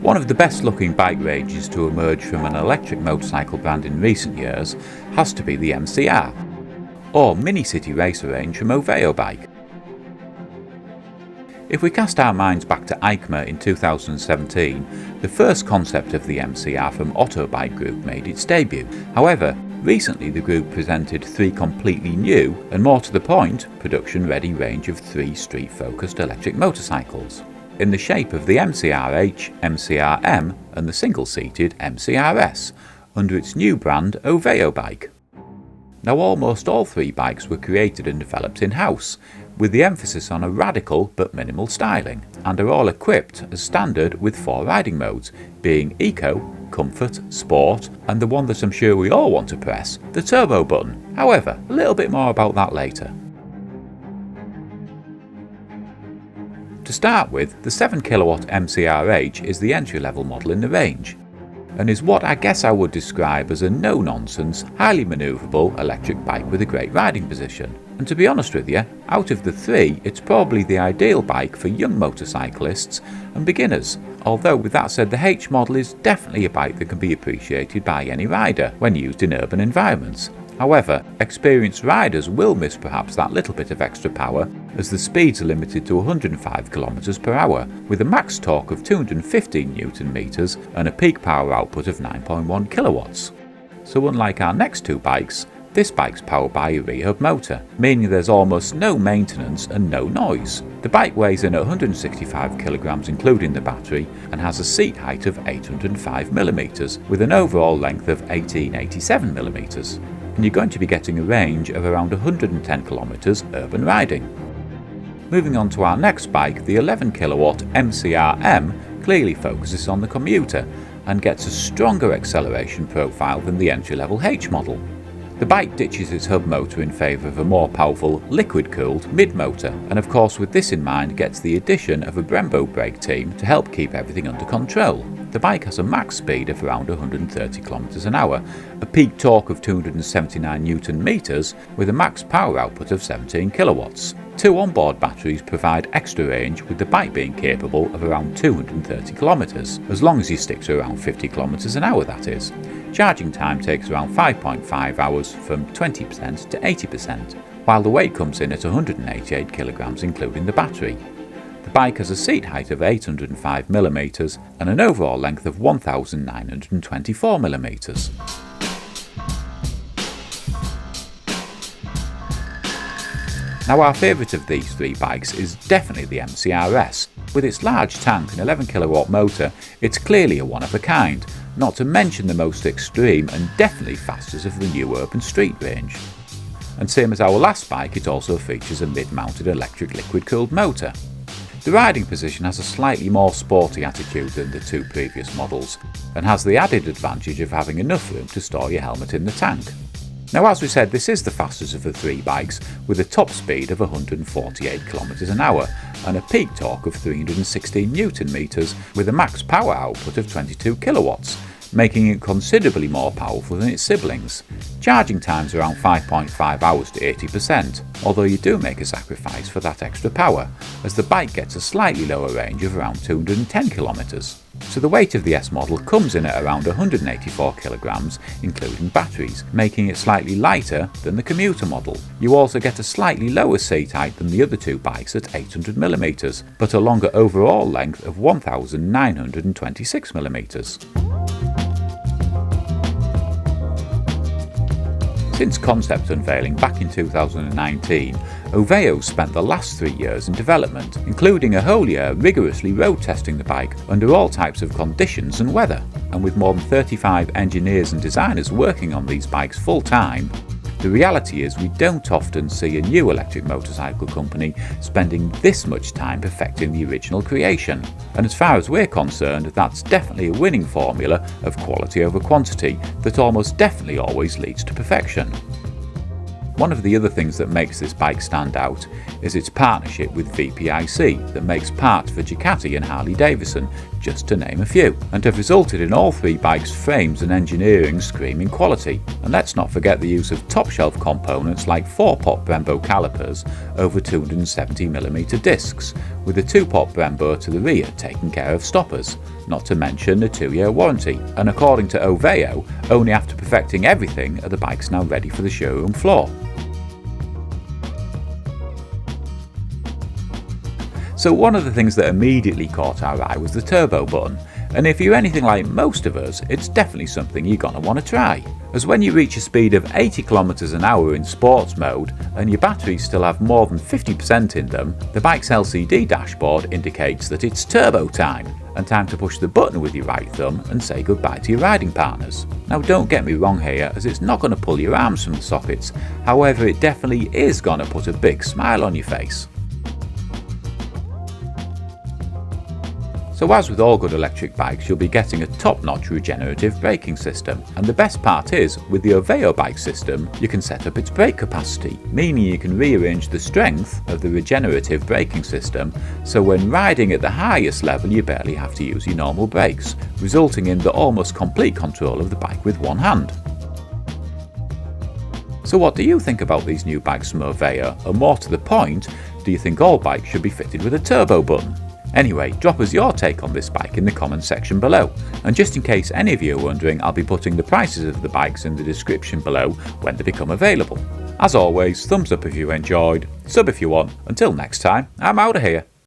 One of the best looking bike ranges to emerge from an electric motorcycle brand in recent years has to be the MCR, or Mini City Racer range from Ovabike. If we cast our minds back to EICMA in 2017, the first concept of the MCR from Ottobike Group made its debut. However, recently the group presented 3 completely new, and more to the point, production-ready range of 3 street-focused electric motorcycles, in the shape of the MCR-H, MCR-M and the single-seated MCR-S, under its new brand Ovabike. Now, almost all 3 bikes were created and developed in-house, with the emphasis on a radical but minimal styling, and are all equipped as standard with 4 riding modes, being Eco, Comfort, Sport, and the one that I'm sure we all want to press, the turbo button. However, a little bit more about that later. To start with, the 7kW MCR-H is the entry-level model in the range, and is what I guess I would describe as a no-nonsense, highly manoeuvrable electric bike with a great riding position. And to be honest with you, out of the 3, it's probably the ideal bike for young motorcyclists and beginners, although with that said, the H model is definitely a bike that can be appreciated by any rider when used in urban environments. However, experienced riders will miss perhaps that little bit of extra power, as the speeds are limited to 105 km per hour, with a max torque of 215 Nm and a peak power output of 9.1 kilowatts. So unlike our next 2 bikes, this bike's powered by a re-hub motor, meaning there's almost no maintenance and no noise. The bike weighs in at 165 kg including the battery, and has a seat height of 805 mm, with an overall length of 1887 mm. And you're going to be getting a range of around 110 km urban riding. Moving on to our next bike, the 11kW MCR-M clearly focuses on the commuter and gets a stronger acceleration profile than the entry-level H model. The bike ditches its hub motor in favour of a more powerful liquid-cooled mid-motor, and of course with this in mind gets the addition of a Brembo brake team to help keep everything under control. The bike has a max speed of around 130 km an hour, a peak torque of 279 Nm with a max power output of 17 kilowatts. 2 onboard batteries provide extra range, with the bike being capable of around 230 km, as long as you stick to around 50 km an hour, that is. Charging time takes around 5.5 hours from 20% to 80%, while the weight comes in at 188 kg including the battery. The bike has a seat height of 805 mm and an overall length of 1924 mm. Now, our favourite of these 3 bikes is definitely the MCR-S. With its large tank and 11kW motor, it's clearly a one of a kind, not to mention the most extreme and definitely fastest of the new urban street range. And same as our last bike, it also features a mid-mounted electric liquid-cooled motor. The riding position has a slightly more sporty attitude than the 2 previous models, and has the added advantage of having enough room to store your helmet in the tank. Now, as we said, this is the fastest of the 3 bikes, with a top speed of 148 km an hour and a peak torque of 316 Nm with a max power output of 22 kilowatts, making it considerably more powerful than its siblings. Charging times around 5.5 hours to 80%, although you do make a sacrifice for that extra power, as the bike gets a slightly lower range of around 210 km. So the weight of the S model comes in at around 184 kg including batteries, making it slightly lighter than the commuter model. You also get a slightly lower seat height than the other 2 bikes at 800 mm, but a longer overall length of 1926 mm. Since concept unveiling back in 2019, Oveo spent the last 3 years in development, including a whole year rigorously road testing the bike under all types of conditions and weather. And with more than 35 engineers and designers working on these bikes full time, the reality is we don't often see a new electric motorcycle company spending this much time perfecting the original creation. And as far as we're concerned, that's definitely a winning formula of quality over quantity that almost definitely always leads to perfection. One of the other things that makes this bike stand out is its partnership with VPIC that makes parts for Ducati and Harley Davidson, just to name a few, and have resulted in all 3 bikes' frames and engineering screaming quality. And let's not forget the use of top shelf components like 4-pot Brembo calipers over 270mm discs, with a 2-pot Brembo to the rear taking care of stoppers, not to mention a 2-year warranty. And according to Oveo, only after perfecting everything are the bikes now ready for the showroom floor. So one of the things that immediately caught our eye was the turbo button, and if you're anything like most of us, it's definitely something you're going to want to try. As when you reach a speed of 80 km an hour in sports mode and your batteries still have more than 50% in them, the bike's LCD dashboard indicates that it's turbo time, and time to push the button with your right thumb and say goodbye to your riding partners. Now don't get me wrong here, as it's not going to pull your arms from the sockets, however it definitely is going to put a big smile on your face. So as with all good electric bikes, you'll be getting a top-notch regenerative braking system, and the best part is, with the Ovabike system, you can set up its brake capacity, meaning you can rearrange the strength of the regenerative braking system, so when riding at the highest level you barely have to use your normal brakes, resulting in the almost complete control of the bike with one hand. So what do you think about these new bikes from Oveo, or more to the point, do you think all bikes should be fitted with a turbo button? Anyway, drop us your take on this bike in the comments section below, and just in case any of you are wondering, I'll be putting the prices of the bikes in the description below when they become available. As always, thumbs up if you enjoyed, sub if you want. Until next time, I'm out of here.